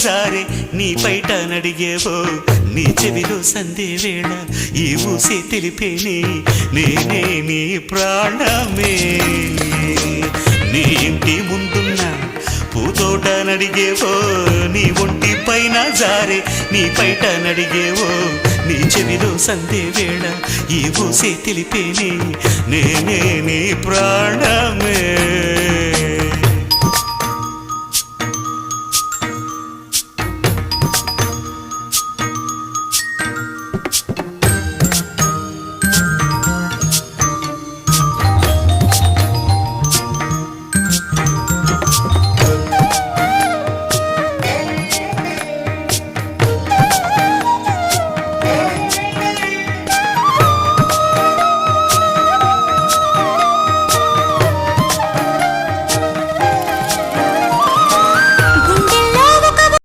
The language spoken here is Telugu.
జారే నీ పైట నడిగేవో నీ చెవిలో సందే వేళ ఈ ఊసే తెలిపేనే నేనే నీ ప్రాణమే నీ ఇంటి ముందున్న పూతోట నడిగేవో నీ ఒంటి పైన జారే నీ పైట నడిగేవో నీ చెవిలో సందే వేళ ఈ ఊసే తెలిపేనే నేనే నీ ప్రాణమే